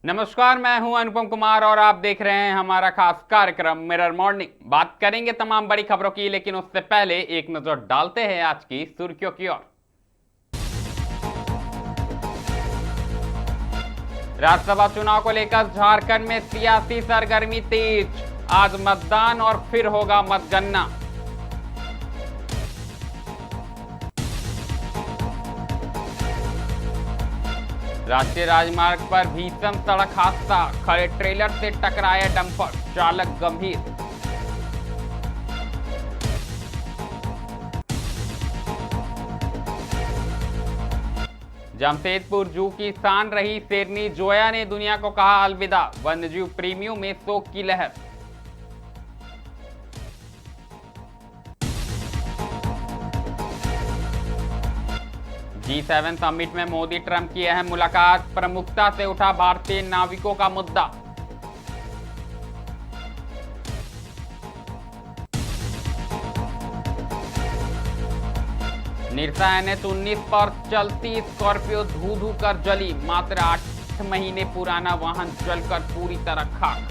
नमस्कार, मैं हूं अनुपम कुमार और आप देख रहे हैं हमारा खास कार्यक्रम मिरर मॉर्निंग। बात करेंगे तमाम बड़ी खबरों की, लेकिन उससे पहले एक नजर डालते हैं आज की सुर्खियों की ओर। राज्यसभा चुनाव को लेकर झारखंड में सियासी सरगर्मी तेज। आज मतदान और फिर होगा मतगणना। राष्ट्रीय राजमार्ग पर भीषण सड़क हादसा, खड़े ट्रेलर से टकराया डंपर, चालक गंभीर। जमशेदपुर जू की शान रही शेरनी जोया ने दुनिया को कहा अलविदा, वन्यजीव प्रेमियों में शोक की लहर। G7 समिट में मोदी ट्रंप की अहम मुलाकात, प्रमुखता से उठा भारतीय नाविकों का मुद्दा। निरसा NH-19 पर चलती स्कॉर्पियो धू धू कर जली, मात्र 8 महीने पुराना वाहन जलकर पूरी तरह खाक।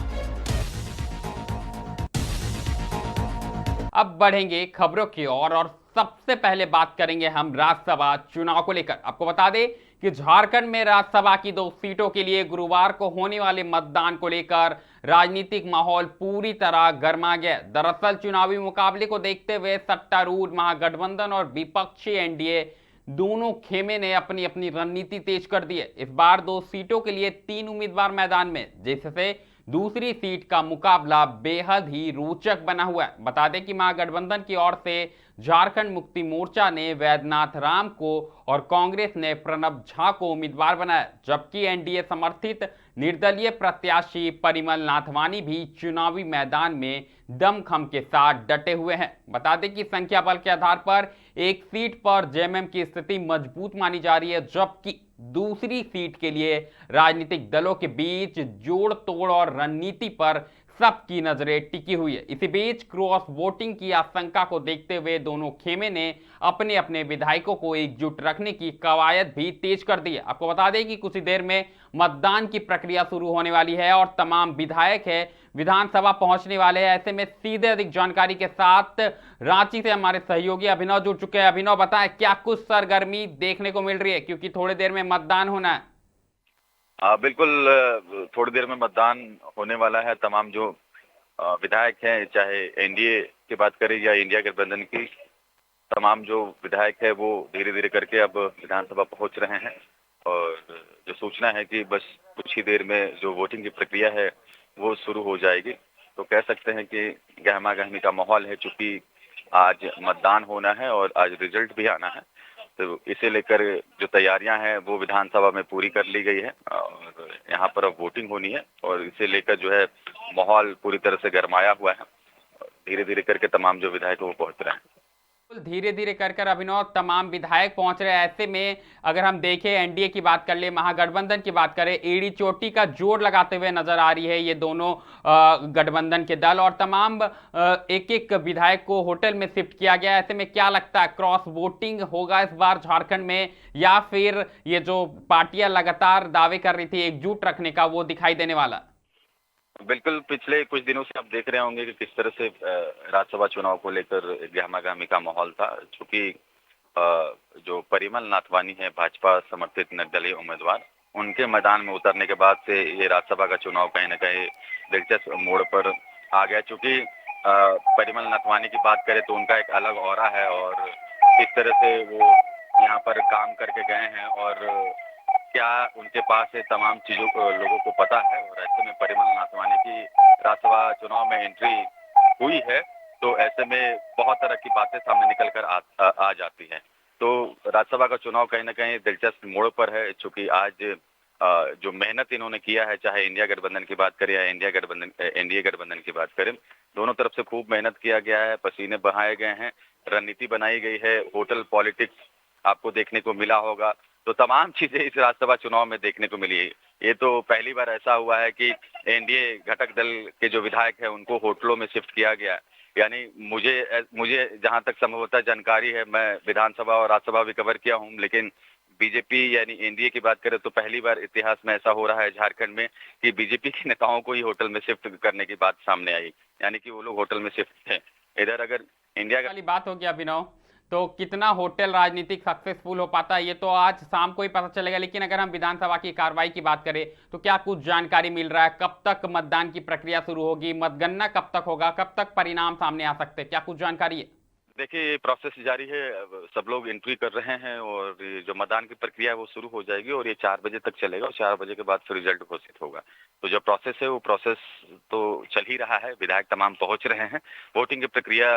अब बढ़ेंगे खबरों की ओर और सबसे पहले बात करेंगे हम राज्यसभा चुनाव को लेकर। आपको बता दें कि झारखंड में राज्यसभा की 2 सीटों के लिए गुरुवार को होने वाले मतदान को लेकर राजनीतिक माहौल पूरी तरह गर्मा गया। दरअसल चुनावी मुकाबले को देखते हुए सत्तारूढ़ महागठबंधन और विपक्षी एनडीए दोनों खेमे ने अपनी अपनी रणनीति तेज कर दी है। इस बार 2 सीटों के लिए 3 उम्मीदवार मैदान में, जिससे दूसरी सीट का मुकाबला बेहद ही रोचक बना हुआ है। बता दें कि महागठबंधन की ओर से झारखंड मुक्ति मोर्चा ने वैद्यनाथ राम को और कांग्रेस ने प्रणब झा को उम्मीदवार बनाया, जबकि एनडीए समर्थित निर्दलीय प्रत्याशी परिमल नाथवानी भी चुनावी मैदान में दमखम के साथ डटे हुए हैं। बता दें कि संख्या बल के आधार पर एक सीट पर जेएमएम की स्थिति मजबूत मानी जा रही है, जबकि दूसरी सीट के लिए राजनीतिक दलों के बीच जोड़ तोड़ और रणनीति पर सबकी नजरें टिकी हुई है। इसी बीच क्रॉस वोटिंग की आशंका को देखते हुए दोनों खेमे ने अपने अपने विधायकों को एकजुट रखने की कवायद भी तेज कर दी है। आपको बता दें कि कुछ ही देर में मतदान की प्रक्रिया शुरू होने वाली है और तमाम विधायक है विधानसभा पहुंचने वाले हैं। ऐसे में सीधे अधिक जानकारी के साथ रांची से हमारे सहयोगी अभिनव जुड़ चुके हैं। अभिनव, बताएं क्या कुछ सरगर्मी देखने को मिल रही है, क्योंकि थोड़ी देर में मतदान होना है। बिल्कुल थोड़ी देर में मतदान होने वाला है। तमाम जो विधायक हैं, चाहे एनडीए की बात करें या इंडिया गठबंधन की, तमाम जो विधायक है वो धीरे धीरे करके अब विधानसभा पहुंच रहे हैं। और जो सूचना है कि बस कुछ ही देर में जो वोटिंग की प्रक्रिया है वो शुरू हो जाएगी। तो कह सकते हैं कि गहमा गहमी का माहौल है, चूंकि आज मतदान होना है और आज रिजल्ट भी आना है। तो इसे लेकर जो तैयारियां हैं वो विधानसभा में पूरी कर ली गई है और यहाँ पर अब वोटिंग होनी है और इसे लेकर जो है माहौल पूरी तरह से गरमाया हुआ है। धीरे धीरे करके तमाम जो विधायक वो पहुंच रहे हैं। धीरे धीरे कर कर अभिनव तमाम विधायक पहुंच रहे हैं। ऐसे में अगर हम देखें, एनडीए की बात कर ले, महागठबंधन की बात करें, एड़ी चोटी का जोर लगाते हुए नजर आ रही है ये दोनों गठबंधन के दल, और तमाम एक एक विधायक को होटल में शिफ्ट किया गया। ऐसे में क्या लगता है, क्रॉस वोटिंग होगा इस बार झारखंड में, या फिर ये जो पार्टियां लगातार दावे कर रही थी एकजुट रखने का, वो दिखाई देने वाला? बिल्कुल, पिछले कुछ दिनों से आप देख रहे होंगे कि किस तरह से राज्यसभा चुनाव को लेकर गहमा-गहमी का माहौल था। चूंकि जो परिमल नाथवानी है, भाजपा समर्थित निर्दलीय उम्मीदवार, उनके मैदान में उतरने के बाद से ये राज्यसभा का चुनाव कहीं न कहीं दिलचस्प मोड़ पर आ गया। चूंकि परिमल नाथवानी की बात करें तो उनका एक अलग ऑरा है और किस तरह से वो यहाँ पर काम करके गए हैं और क्या उनके पास ये तमाम चीजों को लोगों को पता है। और ऐसे में परिमल नाथवानी की राज्यसभा चुनाव में एंट्री हुई है, तो ऐसे में बहुत तरह की बातें सामने निकल कर आ जाती हैं। तो राज्यसभा का चुनाव कहीं न कहीं दिलचस्प मोड़ पर है, चूंकि आज जो मेहनत इन्होंने किया है, चाहे इंडिया गठबंधन की बात करें या एनडीए गठबंधन की बात करें, दोनों तरफ से खूब मेहनत किया गया है, पसीने बहाए गए हैं, रणनीति बनाई गई है, होटल पॉलिटिक्स आपको देखने को मिला होगा। तो तमाम चीजें इस राज्यसभा चुनाव में देखने को मिली है। ये तो पहली बार ऐसा हुआ है कि एनडीए घटक दल के जो विधायक है उनको होटलों में शिफ्ट किया गया। यानी मुझे जहां तक संभवतः जानकारी है, मैं विधानसभा और राज्यसभा भी कवर किया हूं, लेकिन बीजेपी यानी एनडीए की बात करें तो पहली बार इतिहास में ऐसा हो रहा है झारखंड में कि बीजेपी के नेताओं को ही होटल में शिफ्ट करने की बात सामने आई, यानी कि वो लोग होटल में शिफ्ट थे। इधर अगर इंडिया वाली बात होगी अभिनव, तो कितना होटल राजनीतिक सक्सेसफुल हो पाता है ये तो आज शाम को ही पता चलेगा। लेकिन अगर हम विधानसभा की कार्रवाई की बात करें तो क्या कुछ जानकारी मिल रहा है? कब तक मतदान की प्रक्रिया शुरू होगी? मतगणना कब तक होगा? कब तक परिणाम सामने आ सकते हैं? क्या कुछ जानकारी है? देखिए, ये प्रोसेस जारी है, सब लोग एंट्री कर रहे हैं और ये जो मतदान की प्रक्रिया है वो शुरू हो जाएगी और ये 4 बजे तक चलेगा और 4 बजे के बाद फिर रिजल्ट घोषित होगा। तो जो प्रोसेस है वो प्रोसेस तो चल ही रहा है, विधायक तमाम पहुंच रहे हैं, वोटिंग की प्रक्रिया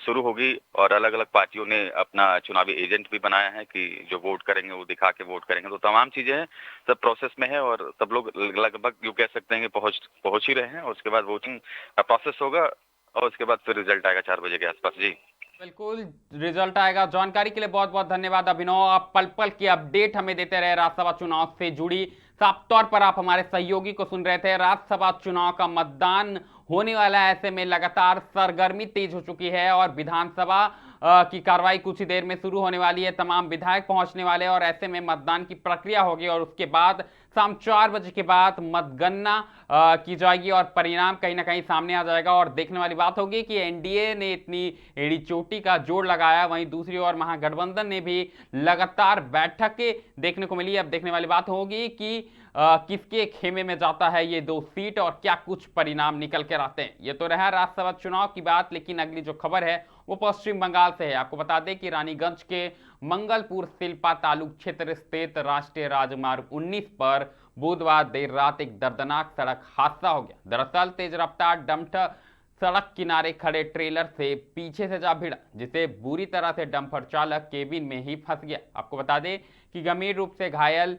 शुरू होगी और अलग अलग पार्टियों ने अपना चुनावी एजेंट भी बनाया है कि जो वोट करेंगे वो दिखा के वोट करेंगे। तो तमाम चीजें हैं, सब प्रोसेस में है और सब लोग लगभग यूँ कह सकते हैं कि पहुंच ही रहे हैं और उसके बाद वोटिंग का प्रोसेस होगा और उसके बाद फिर रिजल्ट आएगा 4 बजे के आसपास। जी बिल्कुल, रिजल्ट आएगा। जानकारी के लिए बहुत बहुत धन्यवाद अभिनव। आप पल पल की अपडेट हमें देते रहे राज्यसभा चुनाव से जुड़ी। साफ तौर पर आप हमारे सहयोगी को सुन रहे थे। राज्यसभा चुनाव का मतदान होने वाला है, ऐसे में लगातार सरगर्मी तेज हो चुकी है और विधानसभा की कार्रवाई कुछ ही देर में शुरू होने वाली है। तमाम विधायक पहुंचने वाले हैं और ऐसे में मतदान की प्रक्रिया होगी और उसके बाद शाम 4 बजे के बाद मतगणना की जाएगी और परिणाम कहीं ना कहीं सामने आ जाएगा। और देखने वाली बात होगी कि एनडीए ने इतनी एड़ी चोटी का जोड़ लगाया, वहीं दूसरी ओर महागठबंधन ने भी लगातार बैठकें देखने को मिली। अब देखने वाली बात होगी कि किसके खेमे में जाता है ये 2 सीट और क्या कुछ परिणाम निकल कर आते हैं। ये तो रहा राज्यसभा चुनाव की बात, लेकिन अगली जो खबर है वो पश्चिम बंगाल से है। आपको बता दें कि रानीगंज के मंगलपुर सिल्पा तालुक क्षेत्र स्थित राष्ट्रीय राजमार्ग 19 पर बुधवार देर रात एक दर्दनाक सड़क हादसा हो गया। दरअसल तेज रफ्तार डंपर सड़क किनारे खड़े ट्रेलर से पीछे से जा भिड़ा, जिसे बुरी तरह से डंपर चालक केबिन में ही फंस गया। आपको बता दें कि गंभीर रूप से घायल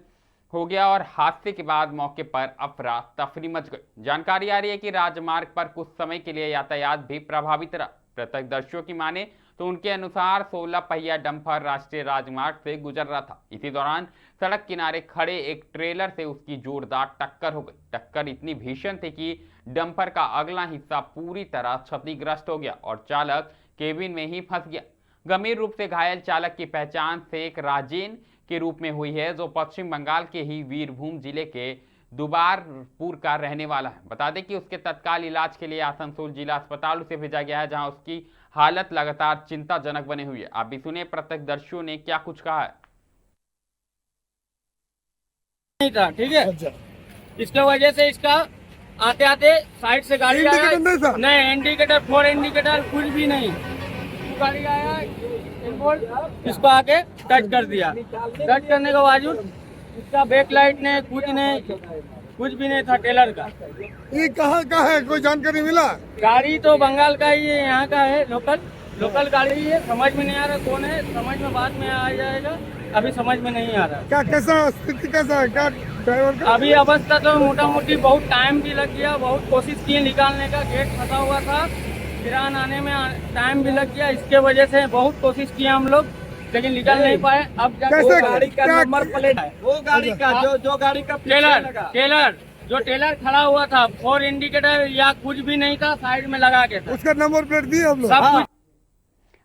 हो गया और हादसे के बाद मौके पर अफरा तफरी मच गई। जानकारी आ रही है कि राजमार्ग पर कुछ समय के लिए यातायात भी प्रभावित रहा। प्रत्यक्षदर्शियों की माने तो उनके अनुसार 16 पहिया डंपर राष्ट्रीय राजमार्ग से गुजर रहा था। इसी दौरान सड़क किनारे खड़े एक ट्रेलर से उसकी जोरदार टक्कर हो गई। टक्कर इतनी भीषण थी कि डंपर का अगला हिस्सा पूरी तरह क्षतिग्रस्त हो गया और चालक केबिन में ही फंस गया। गंभीर रूप से घायल चालक की पहचान शेख राजेन के रूप में हुई है, जो पश्चिम बंगाल के ही वीरभूम जिले के दुबारपुर का रहने वाला है। बता दें कि उसके तत्काल इलाज के लिए आसनसोल जिला अस्पताल उसे भेजा गया है, जहां उसकी हालत लगातार चिंताजनक बनी हुई है। आप भी सुने प्रत्यक्षदर्शियों ने क्या कुछ कहा है। नहीं था, ठीक है। इसके वजह से इसका आते आते साइड से गाड़ी आया, नहीं इंडिकेटर 4 इंडिकेटर कुछ भी नहीं, गाड़ी आया इसको आके टच कर दिया। टच करने के बावजूद इसका बैक लाइट ने कुछ भी नहीं था टेलर का। ये कहाँ का है, कोई जानकारी मिला? गाड़ी तो बंगाल का ही है, यहाँ का है, लोकल गाड़ी है। समझ में नहीं आ रहा कौन है, समझ में बाद में आ जाएगा, अभी समझ में नहीं आ रहा। क्या कैसा स्थिति कैसा है, क्या ड्राइवर का? अभी अवस्था तो मोटा मोटी बहुत टाइम भी लग गया, बहुत कोशिश किए निकालने का, गेट फंसा हुआ था, किरान आने में टाइम भी लग गया। इसके वजह से बहुत कोशिश किया हम लोग, लेकिन निकल नहीं पाए। अब कैसे गाड़ी का नंबर प्लेट है, वो गाड़ी का जो गाड़ी का टेलर जो टेलर खड़ा हुआ था, 4 इंडिकेटर या कुछ भी नहीं था, साइड में लगा के था। उसका नंबर प्लेट दिए हम लोग। सब कुछ।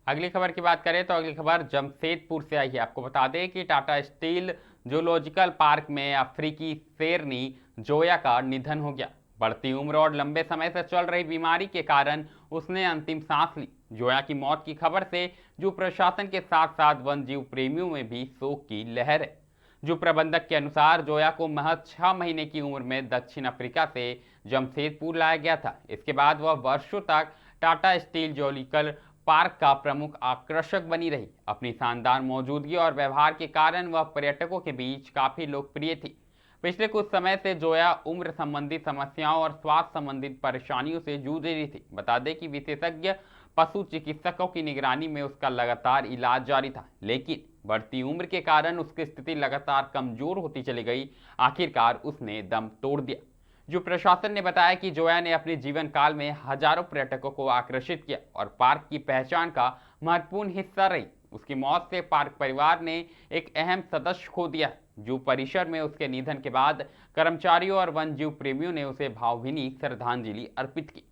अगली खबर की बात करें तो अगली खबर जमशेदपुर से आई है। आपको बता दें कि टाटा स्टील जूलॉजिकल पार्क में अफ्रीकी शेरनी जोया का निधन हो गया। बढ़ती उम्र और लंबे समय से चल रही बीमारी के कारण उसने अंतिम सांस ली। जोया की मौत की खबर से जू प्रशासन के साथ साथ वन जीव प्रेमियों में भी शोक की लहर है। जू प्रबंधक के अनुसार जोया को महज 6 महीने की उम्र में दक्षिण अफ्रीका से जमशेदपुर लाया गया था। इसके बाद वह वर्षों तक टाटा स्टील जूलॉजिकल पार्क का प्रमुख आकर्षक बनी रही। अपनी शानदार मौजूदगी और व्यवहार के कारण वह पर्यटकों के बीच काफी लोकप्रिय थी। पिछले कुछ समय से जोया उम्र संबंधी समस्याओं और स्वास्थ्य संबंधित परेशानियों से जूझ रही थी। बता दें कि विशेषज्ञ पशु चिकित्सकों की निगरानी में उसका लगातार इलाज जारी था, लेकिन बढ़ती उम्र के कारण उसकी स्थिति लगातार कमजोर होती चली गई। आखिरकार उसने दम तोड़ दिया। जो प्रशासन ने बताया कि जोया ने अपने जीवन काल में हजारों पर्यटकों को आकर्षित किया और पार्क की पहचान का महत्वपूर्ण हिस्सा रही। उसकी मौत से पार्क परिवार ने एक अहम सदस्य खो दिया। जू परिसर में उसके निधन के बाद कर्मचारियों और वन जीव प्रेमियों ने उसे भावभीनी श्रद्धांजलि अर्पित की।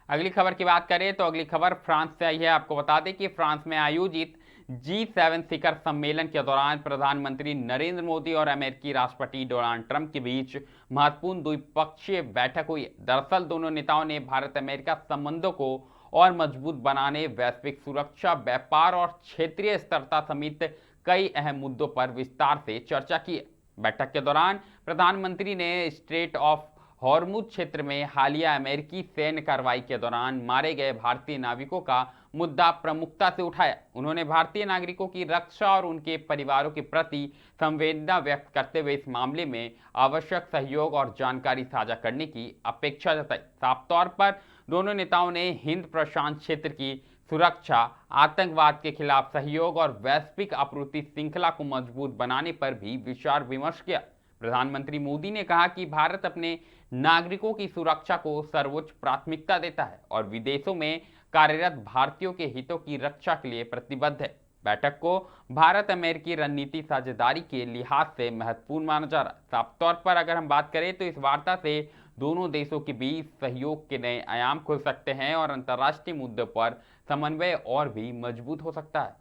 अगली खबर की बात करें तो अगली खबर फ्रांस से आई है। आपको बता दें कि फ्रांस में आयोजित G7 शिखर सम्मेलन के दौरान प्रधानमंत्री नरेंद्र मोदी और अमेरिकी राष्ट्रपति डोनाल्ड ट्रंप के बीच महत्वपूर्ण द्विपक्षीय बैठक हुई है। दरअसल दोनों नेताओं ने भारत अमेरिका संबंधों को और मजबूत बनाने, वैश्विक सुरक्षा, व्यापार और क्षेत्रीय स्थिरता समेत कई अहम मुद्दों पर विस्तार से चर्चा की है। बैठक के दौरान प्रधानमंत्री ने स्ट्रेट ऑफ हॉर्मुज क्षेत्र में हालिया अमेरिकी सैन्य कार्रवाई के दौरान मारे गए भारतीय नाविकों का मुद्दा प्रमुखता से उठाया। उन्होंने भारतीय नागरिकों की रक्षा और उनके परिवारों के प्रति संवेदना व्यक्त करते हुए इस मामले में आवश्यक सहयोग और जानकारी साझा करने की अपेक्षा जताई। साफ तौर पर दोनों नेताओं ने हिंद प्रशांत क्षेत्र की सुरक्षा, आतंकवाद के खिलाफ सहयोग और वैश्विक आपूर्ति श्रृंखला को मजबूत बनाने पर भी विचार विमर्श किया। प्रधानमंत्री मोदी ने कहा कि भारत अपने नागरिकों की सुरक्षा को सर्वोच्च प्राथमिकता देता है और विदेशों में कार्यरत भारतीयों के हितों की रक्षा के लिए प्रतिबद्ध है। बैठक को भारत अमेरिकी रणनीति साझेदारी के लिहाज से महत्वपूर्ण माना जा रहा है। साफ तौर पर अगर हम बात करें तो इस वार्ता से दोनों देशों के बीच सहयोग के नए आयाम खुल सकते हैं और अंतर्राष्ट्रीय मुद्दों पर समन्वय और भी मजबूत हो सकता है।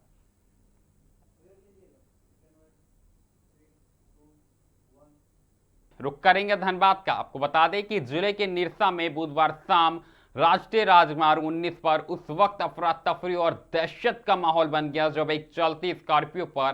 रुक करेंगे धनबाद का। आपको बता दें कि जिले के निरसा में बुधवार शाम राष्ट्रीय राजमार्ग 19 पर उस वक्त अफरा तफरी और दहशत का माहौल बन गया जब एक चलती स्कॉर्पियो पर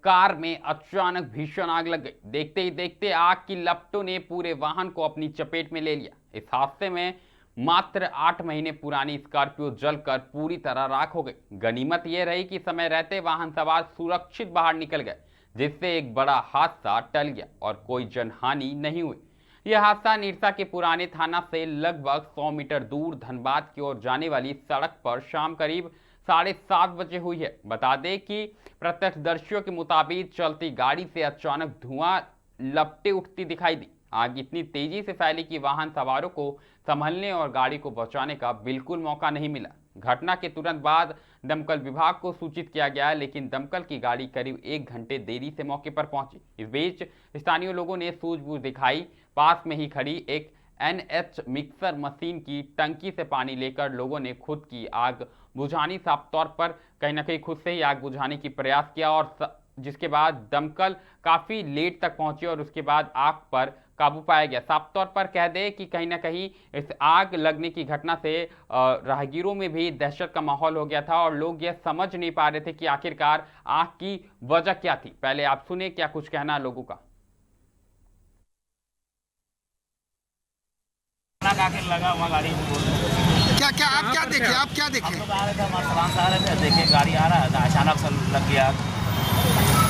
कार में अचानक भीषण आग लग गई। देखते ही देखते आग की लपटों ने पूरे वाहन को अपनी चपेट में ले लिया। इस हादसे में मात्र 8 महीने पुरानी स्कॉर्पियो जलकर पूरी तरह राख हो गई। गनीमत यह रही कि समय रहते वाहन सवार सुरक्षित बाहर निकल गए, जिससे एक बड़ा हादसा टल गया और कोई जनहानि नहीं हुई। यह हादसा निरसा के पुराने थाना से लगभग 100 मीटर दूर धनबाद की ओर जाने वाली सड़क पर शाम करीब 7:30 बजे हुई है। बता दें कि प्रत्यक्षदर्शियों के मुताबिक चलती गाड़ी से अचानक धुआं लपटें उठती दिखाई दी। आग इतनी तेजी से फैली कि वाहन सवारों को संभलने और गाड़ी को बचाने का बिल्कुल मौका नहीं मिला। घटना के तुरंत बाद दमकल विभाग को सूचित किया गया, लेकिन दमकल की गाड़ी करीब 1 घंटे देरी से मौके पर पहुंची। इस बीच स्थानीय लोगों ने सूझबूझ दिखाई। पास में ही खड़ी एक NH मिक्सर मशीन की टंकी से पानी लेकर लोगों ने खुद की आग बुझानी, साफ तौर पर कहीं ना कहीं खुद से ही आग बुझाने की प्रयास किया और जिसके बाद दमकल काफी लेट तक पहुंची और उसके बाद आग पर काबू पाया गया। साफ तौर पर कह दें कि कहीं ना कहीं इस आग लगने की घटना से राहगीरों में भी दहशत का माहौल हो गया था और लोग यह समझ नहीं पा रहे थे कि आखिरकार आग की वजह क्या थी। पहले आप सुने क्या कुछ कहना है लोगों का। लगा हुआ गाड़ी क्या क्या आप क्या देखे? आप क्या देखे? हम लोग आ रहे थे, हमारे सामान से आ रहे थे, देखे गाड़ी आ रहा था, अचानक से लग गया।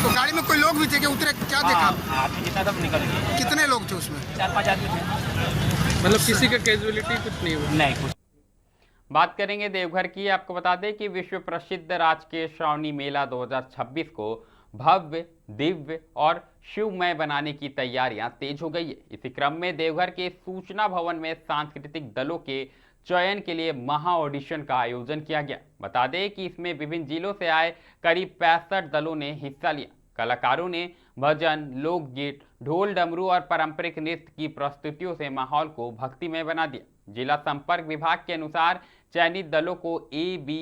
तो गाड़ी में कोई लोग भी थे कि उतरे? क्या देखा? आदमी जितना तब निकल गए। कितने लोग थे उसमें? 4-5 आदमी थे। मतलब किसी का कैजुअलिटी कुछ नहीं हुआ? नहीं कुछ। बात करेंगे देवघर की। आपको बता दें कि विश्व प्रसिद्ध राजकीय श्रावणी मेला 2026 को भव्य, दिव्य और शिवमय बनाने की तैयारियां तेज हो गई है। इसी क्रम में देवघर के सूचना भवन में सांस्कृतिक दलों के चयन के लिए महा ऑडिशन का आयोजन किया गया। बता दें कि इसमें विभिन्न जिलों से आए करीब 65 दलों ने हिस्सा लिया। कलाकारों ने भजन, लोकगीत, ढोल, डमरू और पारंपरिक नृत्य की प्रस्तुतियों से माहौल को भक्तिमय बना दिया। जिला संपर्क विभाग के अनुसार चयनित दलों को A, B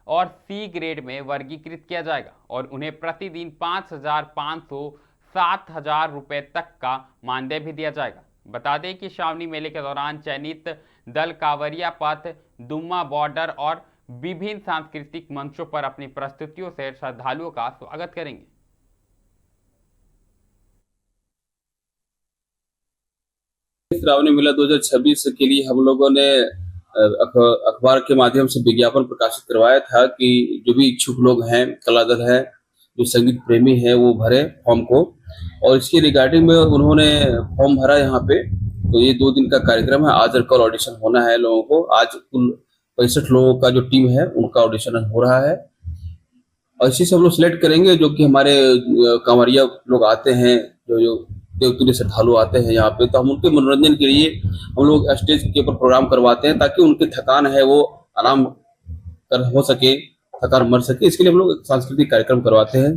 और C ग्रेड में वर्गीकृत किया जाएगा और उन्हें प्रतिदिन 5,500 7,000 रुपए तक का मानदेय भी दिया जाएगा। बता दें कि श्रावणी मेले के दौरान चयनित दल कांवरिया पथ, दुम्मा बॉर्डर और विभिन्न सांस्कृतिक मंचों पर अपनी प्रस्तुतियों से श्रद्धालुओं का स्वागत करेंगे। श्रावणी मेला 2026 के लिए हम लोगों ने अखबार के माध्यम से विज्ञापन प्रकाशित करवाया था कि जो भी इच्छुक लोग हैं, कलाकार हैं, जो संगीत प्रेमी हैं, वो भरे फॉर्म को। और इसके रिगार्डिंग में उन्होंने फॉर्म भरा यहाँ पे। तो ये 2 दिन का कार्यक्रम है। आज और कल ऑडिशन होना है लोगों को। आज कुल 65 लोगों का जो टीम है उनका ऑडिशन हो रहा है और इसी से हम लोग सिलेक्ट करेंगे जो कि हमारे कांवरिया लोग आते हैं, जो देवतुल्य श्रद्धालु आते हैं यहाँ पे। तो हम उनके मनोरंजन के लिए हम लोग स्टेज के ऊपर प्रोग्राम करवाते हैं ताकि उनकी थकान है वो आराम कर हो सके, थकान मर सके। इसके लिए हम लोग सांस्कृतिक कार्यक्रम करवाते हैं।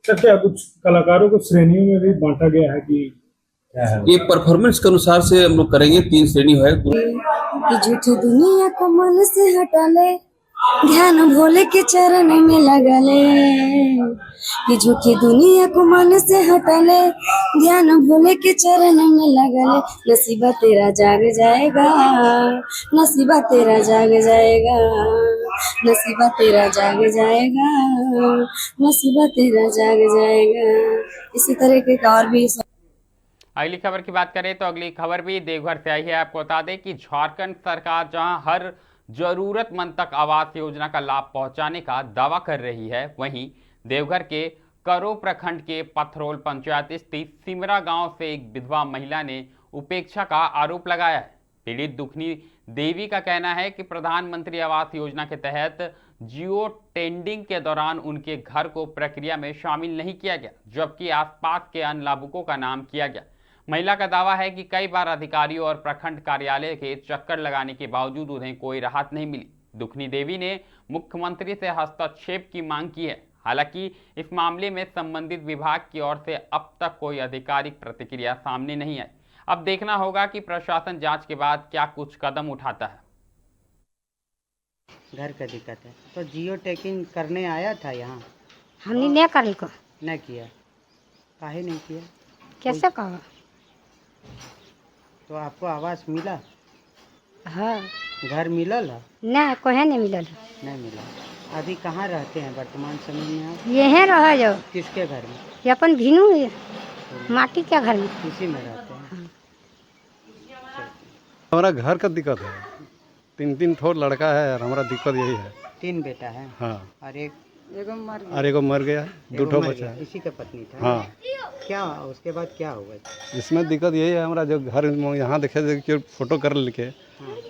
सर क्या कुछ कलाकारों को श्रेणियों में भी बांटा गया है कि ये परफॉर्मेंस के अनुसार से हम लोग करेंगे। 3 श्रेणी है। कि झूठी दुनिया को मन से हटा ले, ध्यान भोले के चरण में लगा ले। कि झूठी दुनिया को मन से हटा ले, ध्यान भोले के चरण में लगा ले। नसीबा तेरा जाग जाएगा, नसीबा तेरा जाग जाएगा, नसीबा तेरा जाग जाएगा, नसीबा तेरा जाग जाएगा। इसी तरह के और भी। अगली खबर की बात करें तो अगली खबर भी देवघर से आई है। आपको बता दें कि झारखंड सरकार जहां हर जरूरतमंद तक आवास योजना का लाभ पहुंचाने का दावा कर रही है, वहीं देवघर के करो प्रखंड के पथरोल पंचायत स्थित सिमरा गांव से एक विधवा महिला ने उपेक्षा का आरोप लगाया है। पीड़ित दुखनी देवी का कहना है कि प्रधानमंत्री आवास योजना के तहत जियो टेंडिंग के दौरान उनके घर को प्रक्रिया में शामिल नहीं किया गया, जबकि आसपास के अन्य लाभुकों का नाम किया गया। महिला का दावा है कि कई बार अधिकारियों और प्रखंड कार्यालय के चक्कर लगाने के बावजूद उन्हें कोई राहत नहीं मिली। दुखनी देवी ने मुख्यमंत्री से हस्तक्षेप की मांग की है। हालांकि इस मामले में संबंधित विभाग की ओर से अब तक कोई आधिकारिक प्रतिक्रिया सामने नहीं आई। अब देखना होगा कि प्रशासन जांच के बाद क्या कुछ कदम उठाता है। घर का दिक्कत है तो जियो टैगिंग करने आया था यहाँ, हमने नहीं करी को नहीं किया। काहे नहीं किया? कैसे कहा? तो आपको आवास मिला? हाँ। घर मिलल है? नहीं, कोई नहीं मिलल। नहीं मिला। अभी कहाँ रहते हैं वर्तमान समय में आप? यहीं रह जो। किसके घर में? ये अपन भीनू माटी के घर में। इसी में रहते हैं। हमारा घर का दिक्कत है। 3 ठो लड़का है और हमारा दिक्कत यही है। 3 बेटा है? हाँ। और एगो मर गया, 2 ठो बचा है। इसी का पत्नी था? हाँ। क्या उसके बाद क्या हुआ? इसमें दिक्कत यही है, हमारा जो घर यहाँ देखे कि फोटो कर लेके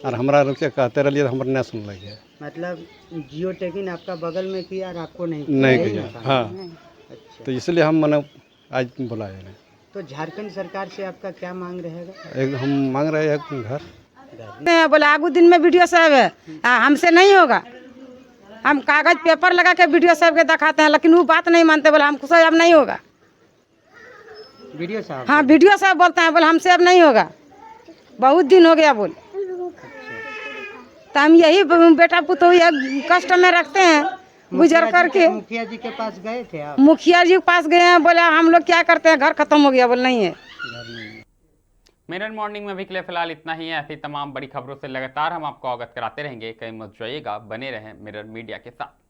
और हमारा रुक कहते रहिए, हमारे नहीं सुन लगे। मतलब जियो टैगिंग आपका बगल में किया और आपको नहीं किया। हाँ। अच्छा। तो इसलिए हम मैंने आज बुलाए हैं। तो झारखंड सरकार से आपका क्या मांग रहेगा? एक हम मांग रहे हैं घर। बोले आगू दिन में वीडियो साहब है, हमसे नहीं होगा। हम कागज पेपर लगा के वीडियो साहब के दिखाते हैं, लेकिन वो बात नहीं मानते। बोले हमसे अब नहीं होगा। वीडियो साहब? हाँ, वीडियो साहब बोलते हैं, बोले हमसे अब नहीं होगा, बहुत दिन हो गया बोल। तो हम यही बेटा पुतोह कष्ट में रखते हैं गुजर करके। मुखिया जी के पास गए थे आप? मुखिया जी के पास गए हैं, बोले हम लोग क्या करते हैं, घर खत्म हो गया। बोले नहीं है। मिरर मॉर्निंग में भी के लिए फिलहाल इतना ही है। ऐसी तमाम बड़ी खबरों से लगातार हम आपको अवगत कराते रहेंगे। कहीं मत जाइएगा, बने रहें मिरर मीडिया के साथ।